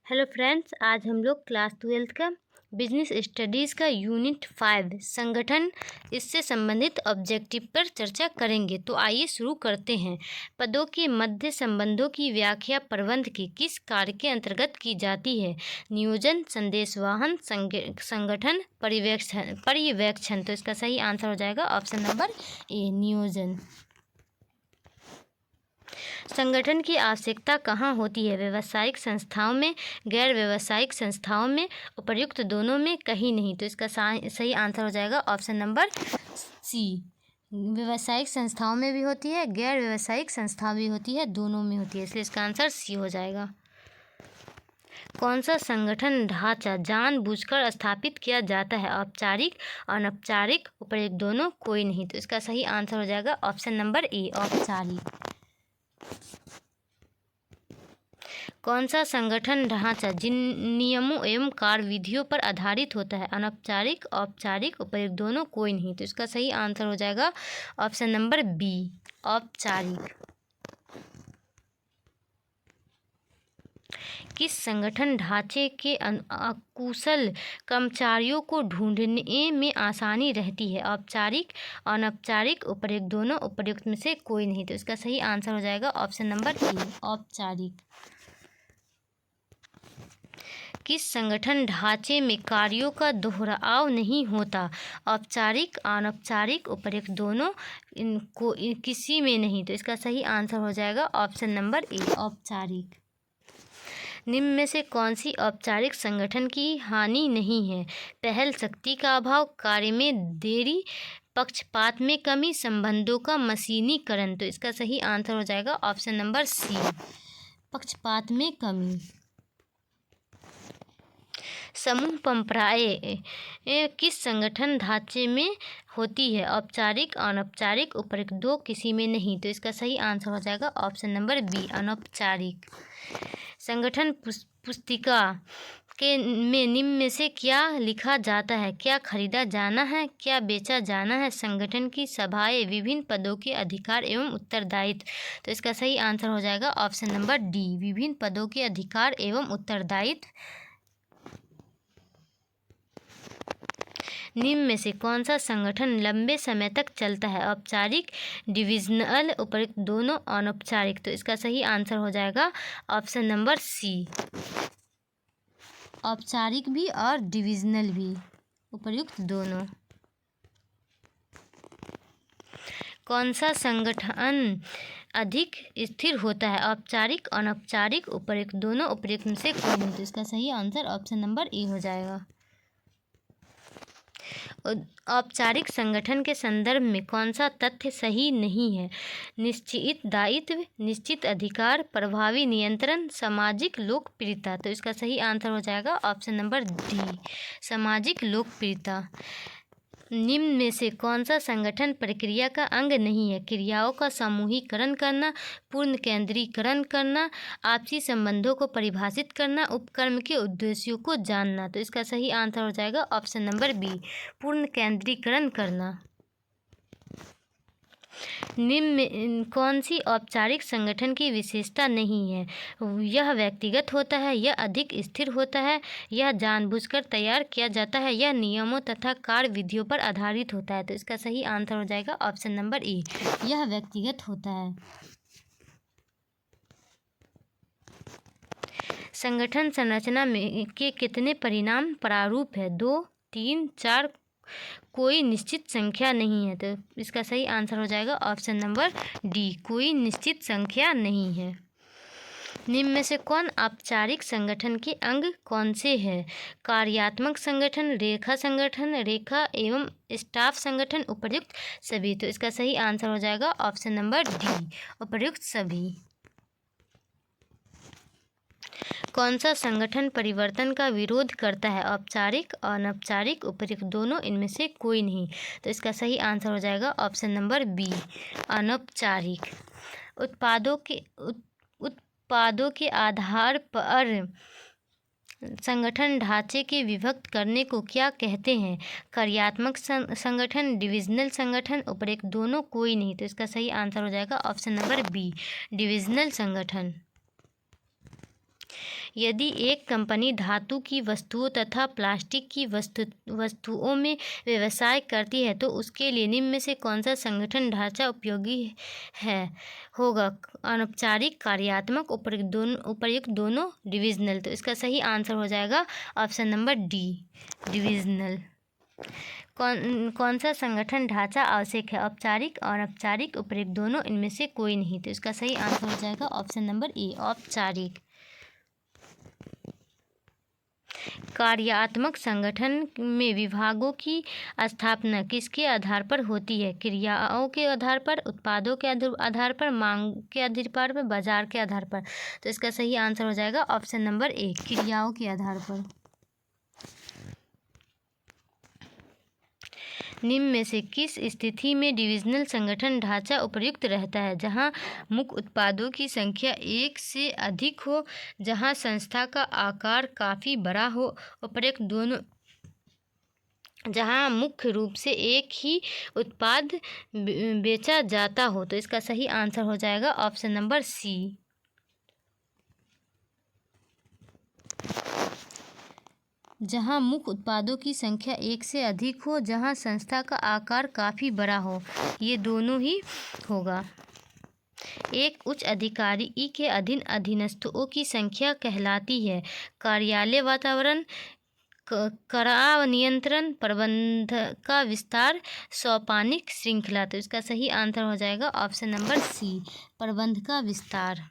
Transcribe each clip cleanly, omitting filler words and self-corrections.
Hello friends, आज हम लोग क्लास 12 का बिजनेस स्टडीज़ का यूनिट 5 संगठन इससे संबंधित ऑब्जेक्टिव पर चर्चा करेंगे। तो आइए शुरू करते हैं। पदों के मध्य संबंधों की व्याख्या प्रबंध के किस कार्य के अंतर्गत की जाती है? नियोजन, संदेशवाहन, संगठन, पर्यवेक्षण। तो इसका सही आंसर हो जाएगा ऑप्शन नंबर ए, नियोजन। संगठन की आवश्यकता कहाँ होती है? व्यावसायिक संस्थाओं में, गैर व्यावसायिक संस्थाओं में, उपर्युक्त दोनों में, कहीं नहीं। तो इसका सही आंसर हो जाएगा ऑप्शन नंबर सी। व्यावसायिक संस्थाओं में भी होती है, गैर व्यावसायिक संस्था भी होती है, दोनों में होती है, इसलिए इसका आंसर सी हो जाएगा। कौन सा संगठन ढांचा जानबूझकर स्थापित किया जाता है? औपचारिक, अनौपचारिक, उपर्युक्त दोनों, कोई नहीं। तो इसका सही आंसर हो जाएगा ऑप्शन नंबर ए, औपचारिक। कौन सा संगठन ढांचा जिन नियमों एवं कार्यविधियों पर आधारित होता है? अनौपचारिक, औपचारिक, उपर्युक्त दोनों, कोई नहीं। तो इसका सही आंसर हो जाएगा ऑप्शन नंबर बी, औपचारिक। किस संगठन ढांचे के अकुशल कर्मचारियों को ढूंढने में आसानी रहती है? औपचारिक, अनौपचारिक, उपर्युक्त दोनों, उपर्युक्त में से कोई नहीं। तो इसका सही आंसर हो जाएगा ऑप्शन नंबर ए, औपचारिक। किस संगठन ढांचे में कार्यों का दोहराव नहीं होता? औपचारिक, अनौपचारिक, उपर्युक्त दोनों, इनको किसी में नहीं। तो इसका सही आंसर हो जाएगा ऑप्शन नंबर ए, औपचारिक। निम्न में से कौन सी औपचारिक संगठन की हानि नहीं है? पहल शक्ति का अभाव, कार्य में देरी, पक्षपात में कमी, संबंधों का मशीनीकरण। तो इसका सही आंसर हो जाएगा ऑप्शन नंबर सी, पक्षपात में कमी। समूह परंपराएं किस संगठन ढांचे में होती है? औपचारिक, अनौपचारिक, उपर्युक्त दो, किसी में नहीं। तो इसका सही आंसर हो जाएगा ऑप्शन नंबर बी, अनौपचारिक। संगठन पुस्तिका के में निम्न में से क्या लिखा जाता है? क्या खरीदा जाना है, क्या बेचा जाना है? संगठन की सभाएं, विभिन्न पदों के अधिकार एवं उत्तरदायित्व। तो इसका सही आंसर हो जाएगा ऑप्शन नंबर डी, विभिन्न पदों के अधिकार एवं उत्तरदायित्व। निम्न में से कौन सा संगठन लंबे समय तक चलता है? औपचारिक, डिविजनल, उपर्युक्त दोनों, अनौपचारिक। तो इसका सही आंसर हो जाएगा ऑप्शन नंबर सी, औपचारिक भी और डिविजनल भी, उपर्युक्त दोनों। कौन सा संगठन अधिक स्थिर होता है? औपचारिक, अनौपचारिक, उपर्युक्त दोनों, उपर्युक्त में से कोई नहीं। तो इसका सही आंसर ऑप्शन नंबर ए हो जाएगा। औपचारिक संगठन के संदर्भ में कौन सा तथ्य सही नहीं है? निश्चित दायित्व, निश्चित अधिकार, प्रभावी नियंत्रण, सामाजिक लोकप्रियता। तो इसका सही आंसर हो जाएगा ऑप्शन नंबर डी, सामाजिक लोकप्रियता। निम्न में से कौन सा संगठन प्रक्रिया का अंग नहीं है? क्रियाओं का समूहीकरण करना, पूर्ण केंद्रीकरण करना, आपसी संबंधों को परिभाषित करना, उपक्रम के उद्देश्यों को जानना। तो इसका सही आंसर हो जाएगा ऑप्शन नंबर बी, पूर्ण केंद्रीकरण करना। निम्न में कौन सी औपचारिक संगठन की विशेषता नहीं है? यह व्यक्तिगत होता है, यह अधिक स्थिर होता है, यह जानबूझकर तैयार किया जाता है, यह नियमों तथा कार्य विधियों पर आधारित होता है। तो इसका सही आंसर हो जाएगा ऑप्शन नंबर ए, यह व्यक्तिगत होता है। संगठन संरचना में के कितने परिणाम प्रारूप है? 2, 3, 4, कोई निश्चित संख्या नहीं है। तो इसका सही आंसर हो जाएगा ऑप्शन नंबर डी, कोई निश्चित संख्या नहीं है। निम्न में से कौन औपचारिक संगठन के अंग कौन से हैं? कार्यात्मक संगठन, रेखा संगठन, रेखा एवं स्टाफ संगठन, उपर्युक्त सभी। तो इसका सही आंसर हो जाएगा ऑप्शन नंबर डी, उपर्युक्त सभी। कौन सा संगठन परिवर्तन का विरोध करता है? औपचारिक, अनौपचारिक, उपर्युक्त दोनों, इनमें से कोई नहीं। तो इसका सही आंसर हो जाएगा ऑप्शन नंबर बी, अनौपचारिक। उत्पादों के आधार पर संगठन ढांचे के विभक्त करने को क्या कहते हैं? कार्यात्मक संगठन, डिविजनल संगठन, उपर्युक्त दोनों, कोई नहीं। तो इसका सही आंसर हो जाएगा ऑप्शन नंबर बी, डिविजनल संगठन। यदि एक कंपनी धातु की वस्तुओं तथा प्लास्टिक की वस्तुओं में व्यवसाय करती है तो उसके लिए निम्न में से कौन सा संगठन ढांचा उपयोगी है होगा? अनौपचारिक, कार्यात्मक, उपर्युक्त दोनों, डिविजनल। तो इसका सही आंसर हो जाएगा ऑप्शन नंबर डी, डिविजनल। कौन सा संगठन ढांचा आवश्यक है? औपचारिक, अनौपचारिक, उपर्युक्त दोनों, इनमें से कोई नहीं। तो इसका सही आंसर हो जाएगा ऑप्शन नंबर ए, औपचारिक। कार्यात्मक संगठन में विभागों की स्थापना किसके आधार पर होती है? क्रियाओं के आधार पर, उत्पादों के आधार पर, मांग के आधार पर, बाजार के आधार पर। तो इसका सही आंसर हो जाएगा ऑप्शन नंबर ए, क्रियाओं के आधार पर। निम्न में से किस स्थिति में डिविजनल संगठन ढांचा उपयुक्त रहता है? जहां मुख्य उत्पादों की संख्या एक से अधिक हो, जहां संस्था का आकार काफ़ी बड़ा हो, उपयुक्त दोनों, जहां मुख्य रूप से एक ही उत्पाद बेचा जाता हो। तो इसका सही आंसर हो जाएगा ऑप्शन नंबर सी। जहां मुख्य उत्पादों की संख्या एक से अधिक हो, जहां संस्था का आकार काफ़ी बड़ा हो, ये दोनों ही होगा। एक उच्च अधिकारी के अधीन अधीनस्थों की संख्या कहलाती है कार्यालय वातावरण, करार नियंत्रण, प्रबंध का विस्तार, सोपानिक श्रृंखला। तो इसका सही आंसर हो जाएगा ऑप्शन नंबर सी, प्रबंध का विस्तार।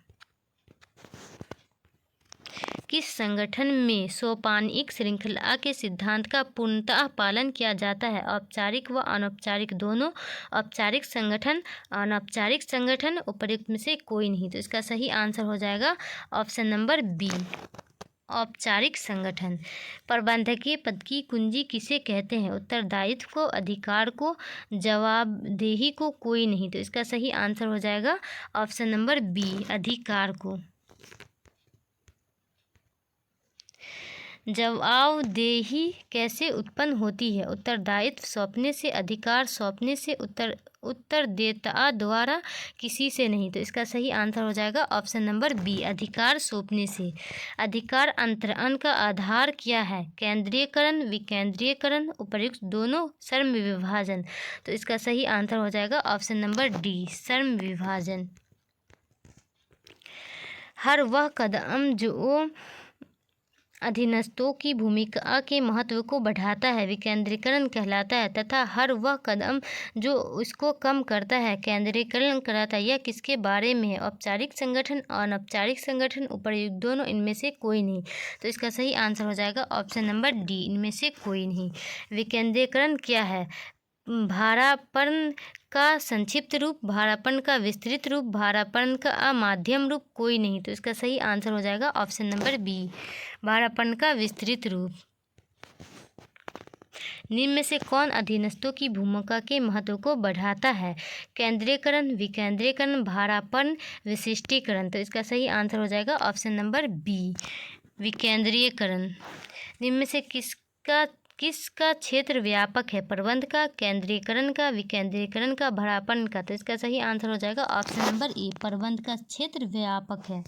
किस संगठन में सोपानिक श्रृंखला के सिद्धांत का पूर्णतः पालन किया जाता है? औपचारिक व अनौपचारिक दोनों, औपचारिक संगठन, अनौपचारिक संगठन, उपर्युक्त में से कोई नहीं। तो इसका सही आंसर हो जाएगा ऑप्शन नंबर बी, औपचारिक संगठन। प्रबंधकीय पद की कुंजी किसे कहते हैं? उत्तरदायित्व को, अधिकार को, जवाबदेही को, कोई नहीं। तो इसका सही आंसर हो जाएगा ऑप्शन नंबर बी, अधिकार को। जवाबदेही कैसे उत्पन्न होती है? उत्तरदायित्व सौंपने से, अधिकार सौंपने से, उत्तरदाता द्वारा, किसी से नहीं। तो इसका सही आंसर हो जाएगा ऑप्शन नंबर बी, अधिकार सौंपने से। अधिकार अंतरण का आधार क्या है? केंद्रीयकरण, विकेंद्रीयकरण, उपर्युक्त दोनों, श्रम विभाजन। तो इसका सही आंसर हो जाएगा ऑप्शन नंबर डी, श्रम विभाजन। हर वह कदम जो अधीनस्थों की भूमिका के महत्व को बढ़ाता है विकेंद्रीकरण कहलाता है, तथा हर वह कदम जो उसको कम करता है केंद्रीकरण कहलाता है। यह किसके बारे में है? औपचारिक संगठन, अनौपचारिक संगठन, उपर्युक्त दोनों, इनमें से कोई नहीं। तो इसका सही आंसर हो जाएगा ऑप्शन नंबर डी, इनमें से कोई नहीं। विकेंद्रीकरण क्या है? भारापन का संक्षिप्त रूप, भारापन का विस्तृत रूप, भारापन का माध्यम रूप, कोई नहीं। तो इसका सही आंसर हो जाएगा ऑप्शन नंबर बी, भारापन का विस्तृत रूप। निम्न में से कौन अधीनस्थों की भूमिका के महत्व को बढ़ाता है? केंद्रीयकरण, विकेंद्रीकरण, भारापन, विशिष्टीकरण। तो इसका सही आंसर हो जाएगा ऑप्शन नंबर बी, विकेंद्रीयकरण। निम्न में से किसका क्षेत्र व्यापक है? प्रबंध का, केंद्रीकरण का, विकेंद्रीकरण का, भारापन का। तो इसका सही आंसर हो जाएगा ऑप्शन नंबर ए, प्रबंध का क्षेत्र व्यापक है।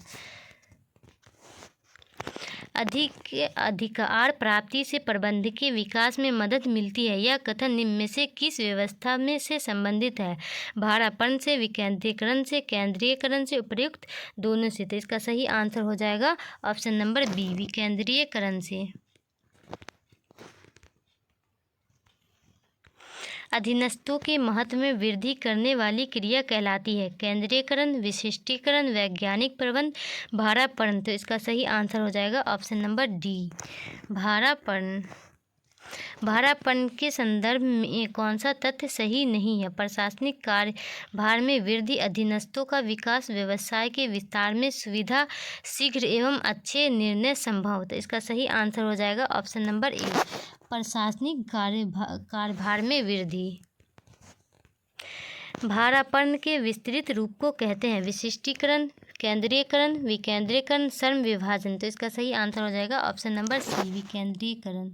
अधिकार प्राप्ति से प्रबंध के विकास में मदद मिलती है, यह कथन निम्न में से किस व्यवस्था में से संबंधित है? भारापन से, विकेंद्रीकरण से, केंद्रीयकरण से, उपर्युक्त दोनों से। तो इसका सही आंसर हो जाएगा ऑप्शन नंबर बी, विकेंद्रीयकरण से। अधीनस्थों के महत्व में वृद्धि करने वाली क्रिया कहलाती है केंद्रीयकरण, विशिष्टीकरण, वैज्ञानिक प्रबंध, भारापन। तो इसका सही आंसर हो जाएगा ऑप्शन नंबर डी, भारापन। भारापन के संदर्भ में कौन सा तथ्य सही नहीं है? प्रशासनिक कार्यभार में वृद्धि, अधीनस्थों का विकास, व्यवसाय के विस्तार में सुविधा, शीघ्र एवं अच्छे निर्णय संभव। तो इसका सही आंसर हो जाएगा ऑप्शन नंबर ए, प्रशासनिक कार्यभार में वृद्धि। भारापन के विस्तृत रूप को कहते हैं विशिष्टीकरण, केंद्रीयकरण, विकेंद्रीकरण, श्रम विभाजन। तो इसका सही आंसर हो जाएगा ऑप्शन नंबर सी, विकेंद्रीकरण।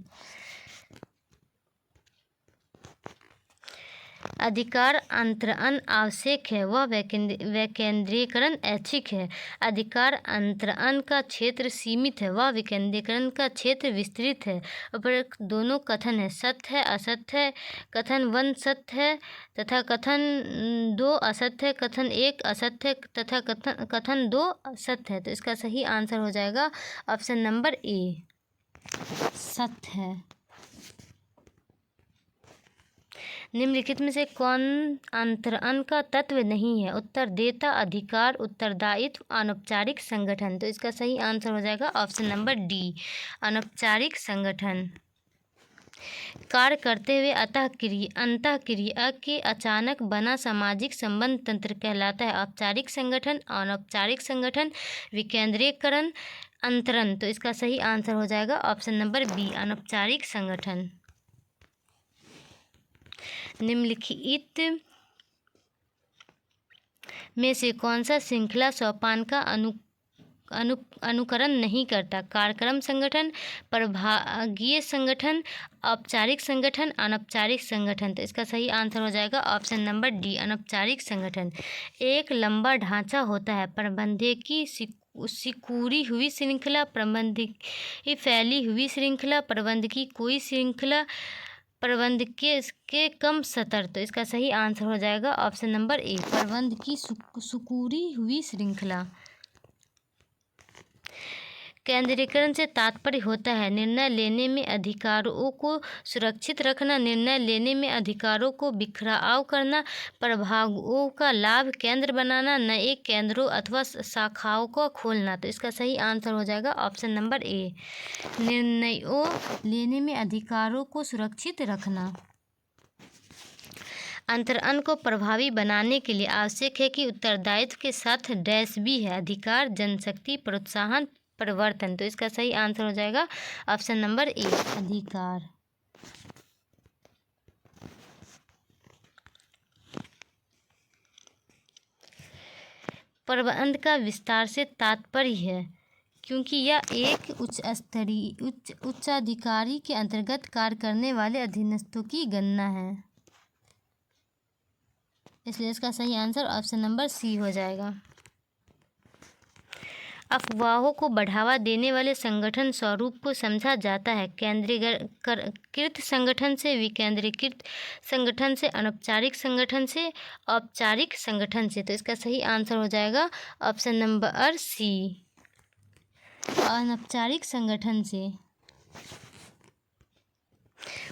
अधिकार अंतरण आवश्यक है, वह विकेंद्रीकरण ऐच्छिक है। अधिकार अंतरण का क्षेत्र सीमित है, वह विकेंद्रीकरण का क्षेत्र विस्तृत है। उपरोक्त दोनों कथन है सत्य है असत्य है। कथन 1 सत्य है तथा कथन 2 असत्य है। कथन 1 असत्य है तथा कथन 2 सत्य है। तो इसका सही आंसर हो जाएगा ऑप्शन नंबर ए, सत्य है। निम्नलिखित में से कौन अंतरण का तत्व नहीं है? उत्तरदेयता, अधिकार, उत्तरदायित्व, अनौपचारिक संगठन। तो इसका सही आंसर हो जाएगा ऑप्शन नंबर डी, अनौपचारिक संगठन। कार्य करते हुए अंतःक्रिया के अचानक बना सामाजिक संबंध तंत्र कहलाता है। औपचारिक संगठन, अनौपचारिक संगठन, विकेंद्रीकरण, अंतरण। तो इसका सही आंसर हो जाएगा ऑप्शन नंबर बी, अनौपचारिक संगठन। निम्नलिखित में से कौन सा श्रृंखला सोपान का अनुकरण नहीं करता? कार्यक्रम संगठन, प्रभागीय संगठन, औपचारिक संगठन, अनौपचारिक संगठन। तो इसका सही आंसर हो जाएगा ऑप्शन नंबर डी, अनौपचारिक संगठन। एक लंबा ढांचा होता है, प्रबंधक की सिकुड़ी हुई श्रृंखला, प्रबंधक की फैली हुई श्रृंखला, प्रबंध की कोई श्रृंखला, प्रबंध के कम सतर। तो इसका सही आंसर हो जाएगा ऑप्शन नंबर ए, प्रबंध की सिकुड़ी हुई श्रृंखला। केंद्रीकरण से तात्पर्य होता है निर्णय लेने में अधिकारों को सुरक्षित रखना, निर्णय लेने में अधिकारों को बिखराव करना, प्रभागों का लाभ केंद्र बनाना, नए केंद्रों अथवा शाखाओं को खोलना। तो इसका सही आंसर हो जाएगा ऑप्शन नंबर ए, निर्णयों लेने में अधिकारों को सुरक्षित रखना। अंतरण को प्रभावी बनाने के लिए आवश्यक है कि उत्तरदायित्व के साथ डैश भी है, अधिकार, जनशक्ति, प्रोत्साहन, परिवर्तन। तो इसका सही आंसर हो जाएगा ऑप्शन नंबर ए, अधिकार। प्रबंध का विस्तार से तात्पर्य है क्योंकि यह एक उच्चाधिकारी के अंतर्गत कार्य करने वाले अधीनस्थों की गणना है, इसलिए इसका सही आंसर ऑप्शन नंबर सी हो जाएगा। अफवाहों को बढ़ावा देने वाले संगठन स्वरूप को समझा जाता है केंद्रीकृत संगठन से, विकेंद्रीकृत संगठन से, अनौपचारिक संगठन से, औपचारिक संगठन से। तो इसका सही आंसर हो जाएगा ऑप्शन नंबर सी, अनौपचारिक संगठन से।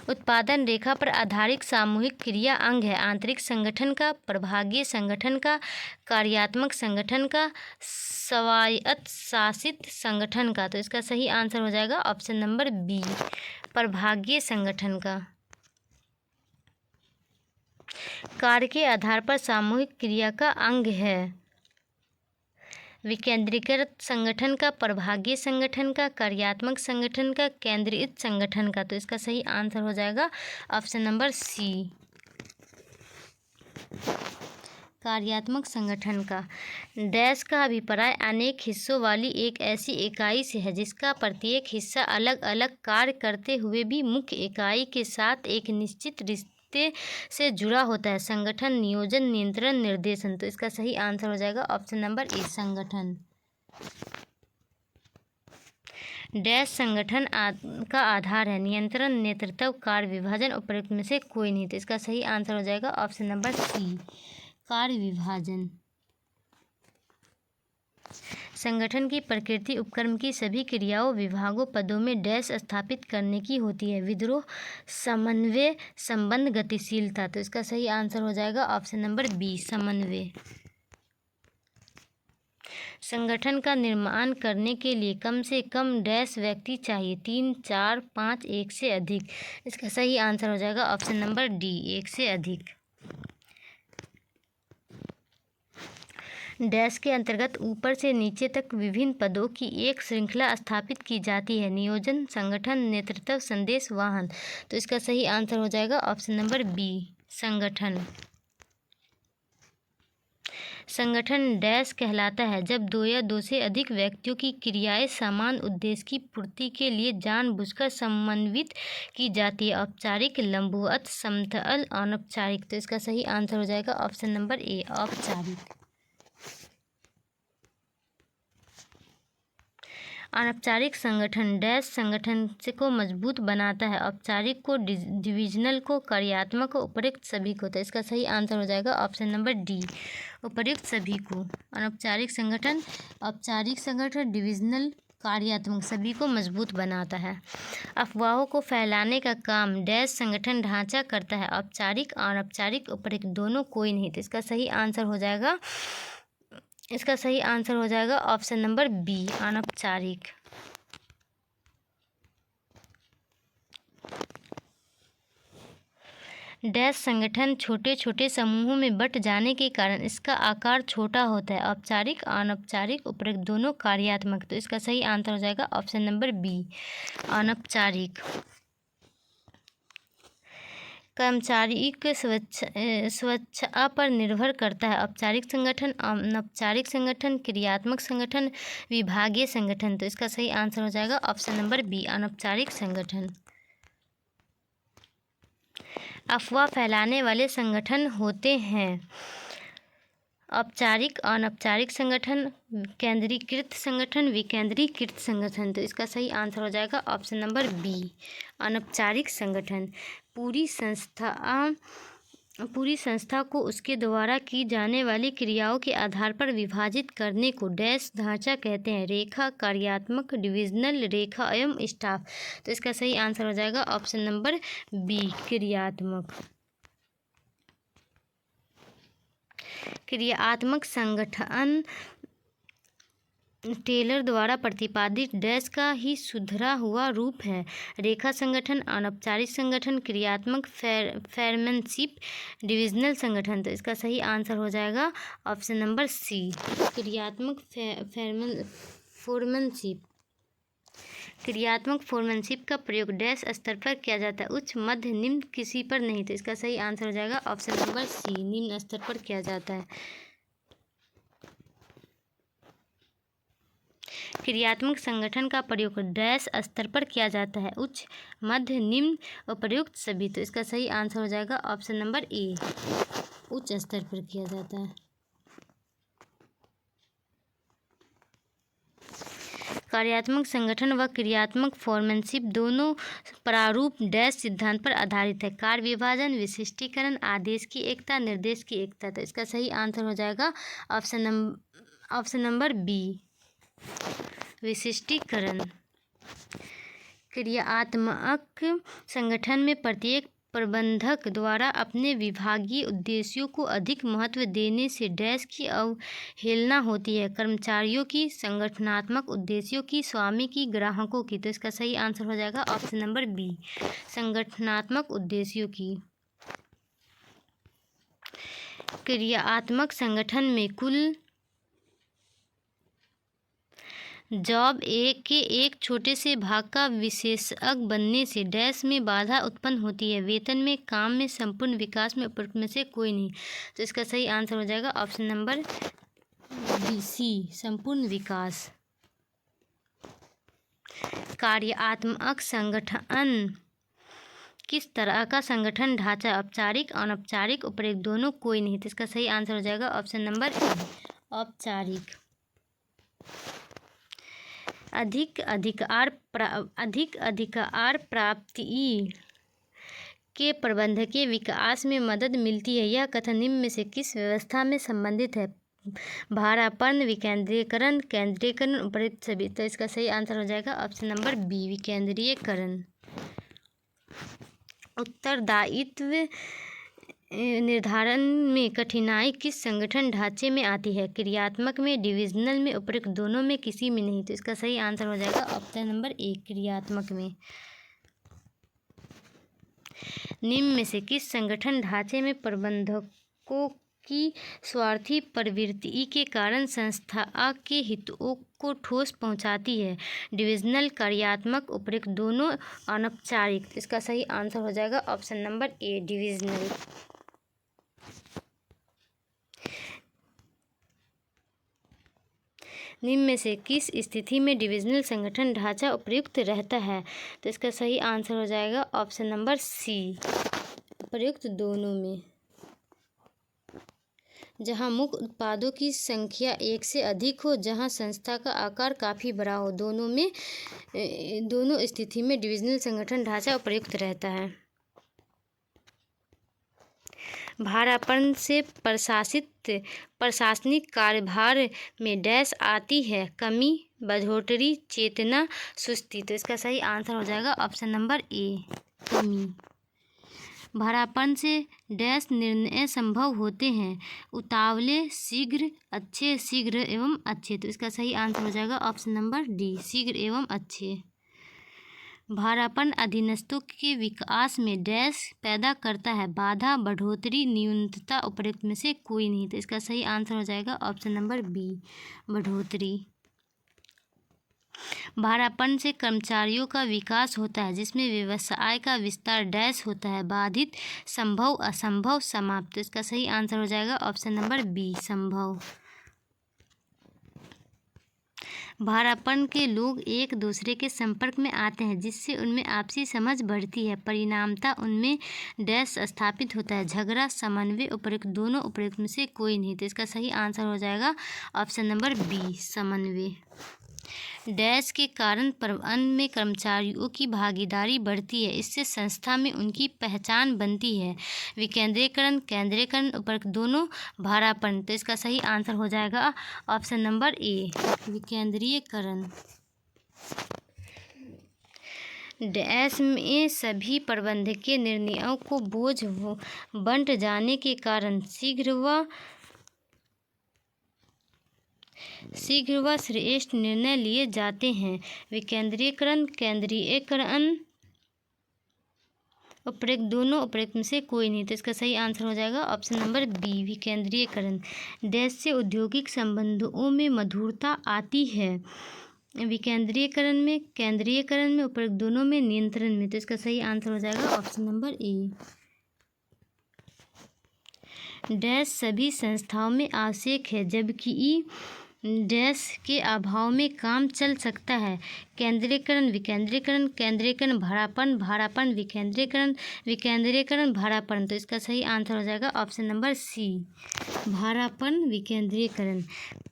उत्पादन रेखा पर आधारित सामूहिक क्रिया अंग है आंतरिक संगठन का, प्रभागीय संगठन का, कार्यात्मक संगठन का, स्वायत्त शासित संगठन का। तो इसका सही आंसर हो जाएगा ऑप्शन नंबर बी, प्रभागीय संगठन का। कार्य के आधार पर सामूहिक क्रिया का अंग है विकेंद्रीकृत संगठन का, प्रभागीय संगठन का, कार्यात्मक संगठन का, केंद्रीकृत संगठन का। तो इसका सही आंसर हो जाएगा ऑप्शन नंबर सी, कार्यात्मक संगठन का। डैश का अभिप्राय अनेक हिस्सों वाली एक ऐसी इकाई से है जिसका प्रत्येक हिस्सा अलग अलग कार्य करते हुए भी मुख्य इकाई के साथ एक निश्चित रिश्ते से जुड़ा होता है। संगठन, नियोजन, नियंत्रण, निर्देशन। तो इसका सही आंसर हो जाएगा ऑप्शन नंबर ए, संगठन। डैश संगठन का आधार है नियंत्रण, नेतृत्व, कार्य विभाजन। उपरोक्त में से कोई नहीं। तो इसका सही आंसर हो जाएगा ऑप्शन नंबर सी, कार्य विभाजन। संगठन की प्रकृति उपक्रम की सभी क्रियाओं, विभागों, पदों में डैश स्थापित करने की होती है। विद्रोह, समन्वय, संबंध, गतिशीलता। तो इसका सही आंसर हो जाएगा ऑप्शन नंबर बी, समन्वय। संगठन का निर्माण करने के लिए कम से कम डैश व्यक्ति चाहिए, 3, 4, 5, 1 से अधिक। इसका सही आंसर हो जाएगा ऑप्शन नंबर डी, 1 से अधिक। डैश के अंतर्गत ऊपर से नीचे तक विभिन्न पदों की एक श्रृंखला स्थापित की जाती है, नियोजन, संगठन, नेतृत्व, संदेश वाहन। तो इसका सही आंसर हो जाएगा ऑप्शन नंबर बी, संगठन। संगठन डैश कहलाता है जब दो या दो से अधिक व्यक्तियों की क्रियाएं समान उद्देश्य की पूर्ति के लिए जानबूझकर समन्वित की जाती है। औपचारिक, लंबवत, समतल, अनौपचारिक। तो इसका सही आंसर हो जाएगा ऑप्शन नंबर ए, औपचारिक। अनौपचारिक संगठन डैश संगठन से को मजबूत बनाता है। औपचारिक को, डिविजनल को, कार्यात्मक को, उपर्युक्त सभी को। तो इसका सही आंसर हो जाएगा ऑप्शन नंबर डी, उपर्युक्त सभी को। अनौपचारिक संगठन औपचारिक संगठन, डिविजनल, कार्यात्मक सभी को मजबूत बनाता है। अफवाहों को फैलाने का काम डैश संगठन ढांचा करता है। औपचारिक, अनौपचारिक, उपर्युक्त दोनों कोई नहीं। तो इसका सही आंसर हो जाएगा ऑप्शन नंबर बी, अनौपचारिक। डैश संगठन छोटे छोटे समूहों में बट जाने के कारण इसका आकार छोटा होता है। औपचारिक, अनौपचारिक, उपर्युक्त दोनों कार्यात्मक। तो इसका सही आंसर हो जाएगा ऑप्शन नंबर बी, अनौपचारिक। कर्मचारी के स्वच्छता पर निर्भर करता है। औपचारिक संगठन, अनौपचारिक संगठन, क्रियात्मक संगठन, विभागीय संगठन। तो इसका सही आंसर हो जाएगा ऑप्शन नंबर बी, अनौपचारिक संगठन। अफवाह फैलाने वाले संगठन होते हैं औपचारिक, अनौपचारिक संगठन, केंद्रीकृत संगठन, विकेंद्रीकृत संगठन। तो इसका सही आंसर हो जाएगा ऑप्शन नंबर बी, अनौपचारिक संगठन। पूरी संस्था को उसके द्वारा की जाने वाली क्रियाओं के आधार पर विभाजित करने को डैश ढांचा कहते हैं। रेखा, कार्यात्मक, डिविजनल, रेखा एवं स्टाफ। तो इसका सही आंसर हो जाएगा ऑप्शन नंबर बी, क्रियात्मक। क्रियात्मक संगठन टेलर द्वारा प्रतिपादित डैश का ही सुधरा हुआ रूप है। रेखा संगठन, अनौपचारिक संगठन, क्रियात्मक, फेरमैनशिप, डिविजनल संगठन। तो इसका सही आंसर हो जाएगा ऑप्शन नंबर सी, क्रियात्मक फोरमैनशिप। क्रियात्मक फोरमैनशिप का प्रयोग डैश स्तर पर किया जाता है, उच्च, मध्य, निम्न, किसी पर नहीं। तो इसका सही आंसर हो जाएगा ऑप्शन नंबर सी, निम्न स्तर पर किया जाता है। क्रियात्मक संगठन का प्रयोग डैश स्तर पर किया जाता है, उच्च, मध्य, निम्न, उपर्युक्त सभी। तो इसका सही आंसर हो जाएगा ऑप्शन नंबर ए, उच्च स्तर पर किया जाता है। कार्यात्मक संगठन व क्रियात्मक फोरमैनशिप दोनों प्रारूप डैश सिद्धांत पर आधारित है। कार्य विभाजन, विशिष्टीकरण, आदेश की एकता, निर्देश की एकता। तो इसका सही आंसर हो जाएगा ऑप्शन नंबर बी, विशिष्टीकरण। क्रियात्मक संगठन में प्रत्येक प्रबंधक द्वारा अपने विभागीय उद्देश्यों को अधिक महत्व देने से डैश की अवहेलना होती है। कर्मचारियों की, संगठनात्मक उद्देश्यों की, स्वामी की, ग्राहकों की। तो इसका सही आंसर हो जाएगा ऑप्शन नंबर बी, संगठनात्मक उद्देश्यों की। क्रियात्मक संगठन में कुल जॉब के एक छोटे से भाग का विशेषज्ञ बनने से डैश में बाधा उत्पन्न होती है। वेतन में, काम में, संपूर्ण विकास में उपर्युक्त में से कोई नहीं। तो इसका सही आंसर हो जाएगा ऑप्शन नंबर बी, सी, संपूर्ण विकास। कार्यात्मक संगठन किस तरह का संगठन ढांचा? औपचारिक, अनौपचारिक, उपर्युक्त दोनों कोई नहीं। तो इसका सही आंसर हो जाएगा ऑप्शन नंबर ए, औपचारिक। अधिक अधिकार प्राप्ति के प्रबंधकीय विकास में मदद मिलती है। यह कथन निम्न में से किस व्यवस्था में संबंधित है? भारापन, विकेंद्रीकरण, केंद्रीकरण, उपर्युक्त सभी। तो इसका सही आंसर हो जाएगा ऑप्शन नंबर बी, विकेंद्रीकरण। उत्तरदायित्व निर्धारण में कठिनाई किस संगठन ढांचे में आती है? क्रियात्मक में, डिविजनल में, उपर्युक्त दोनों में, किसी में नहीं। तो इसका सही आंसर हो जाएगा ऑप्शन नंबर ए, क्रियात्मक में। निम्न में से किस संगठन ढांचे में प्रबंधकों की स्वार्थी प्रवृत्ति के कारण संस्था के हितों को ठोस पहुंचाती है? डिविजनल, कार्यात्मक, उपर्युक्त दोनों, अनौपचारिक। इसका सही आंसर हो जाएगा ऑप्शन नंबर ए, डिविजनल। निम्न में से किस स्थिति में डिविजनल संगठन ढांचा उपयुक्त रहता है? तो इसका सही आंसर हो जाएगा ऑप्शन नंबर सी, उपयुक्त दोनों में। जहां मुख्य उत्पादों की संख्या एक से अधिक हो, जहां संस्था का आकार काफ़ी बड़ा हो, दोनों स्थिति में डिविजनल संगठन ढांचा उपयुक्त रहता है। भारापन से प्रशासनिक कार्यभार में डैश आती है? कमी, बढ़ोतरी, चेतना, सुस्ती। तो इसका सही आंसर हो जाएगा ऑप्शन नंबर ए, कमी। भारापन से डैश निर्णय संभव होते हैं? उतावले, शीघ्र, अच्छे, शीघ्र एवं अच्छे। तो इसका सही आंसर हो जाएगा ऑप्शन नंबर डी, शीघ्र एवं अच्छे। भारापन अधीनस्थों के विकास में डैश पैदा करता है? बाधा, बढ़ोतरी, न्यूनता। उपरोक्त में से कोई नहीं। तो इसका सही आंसर हो जाएगा ऑप्शन नंबर बी, बढ़ोतरी। भारापन से कर्मचारियों का विकास होता है, जिसमें व्यवसाय का विस्तार डैश होता है? बाधित, संभव, असंभव, समाप्त। तो इसका सही आंसर हो जाएगा ऑप्शन नंबर बी, संभव। भारापन के लोग एक दूसरे के संपर्क में आते हैं, जिससे उनमें आपसी समझ बढ़ती है, परिणामतः उनमें डैश स्थापित होता है? झगड़ा, समन्वय, उपरोक्त दोनों। उपरोक्त में से कोई नहीं। तो इसका सही आंसर हो जाएगा ऑप्शन नंबर बी, समन्वय। डैश के कारण प्रबंधन में कर्मचारियों की भागीदारी बढ़ती है, इससे संस्था में उनकी पहचान बनती है? विकेंद्रीकरण, केंद्रीकरण, उपरोक्त दोनों, भारापन। तो इसका सही आंसर हो जाएगा ऑप्शन नंबर ए, विकेंद्रीकरण। डैश में सभी प्रबंधकीय निर्णयों को बोझ बंट जाने के कारण शीघ्र व श्रेष्ठ निर्णय लिए जाते हैं? विकेंद्रीकरण, केंद्रीयकरण, उपरोक्त दोनों। उपरोक्त में से कोई नहीं। तो इसका सही आंसर हो जाएगा ऑप्शन नंबर बी, विकेंद्रीयकरण। डैश से औद्योगिक संबंधों में मधुरता आती है? विकेंद्रीयकरण में, केंद्रीयकरण में, उपरोक्त दोनों में, नियंत्रण में। तो इसका सही आंसर हो जाएगा ऑप्शन नंबर ए। डैश सभी संस्थाओं में आवश्यक है, जबकि डैश के अभाव में काम चल सकता है? केंद्रीकरण, विकेंद्रीकरण, केंद्रीकरण, भारापन, विकेंद्रीकरण, भारापन। तो इसका सही आंसर हो जाएगा ऑप्शन नंबर सी, भारापन, विकेंद्रीकरण।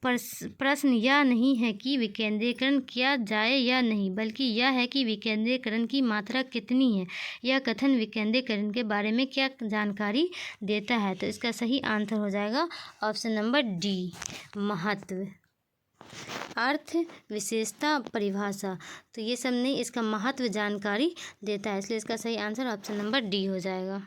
प्रश्न यह नहीं है कि विकेंद्रीकरण किया जाए या नहीं, बल्कि यह है कि विकेंद्रीकरण की मात्रा कितनी है। यह कथन विकेंद्रीकरण के बारे में क्या जानकारी देता है? तो इसका सही आंसर हो जाएगा ऑप्शन नंबर डी, महत्व। अर्थ, विशेषता, परिभाषा। तो ये सब नहीं, इसका महत्व जानकारी देता है, इसलिए इसका सही आंसर ऑप्शन नंबर डी हो जाएगा।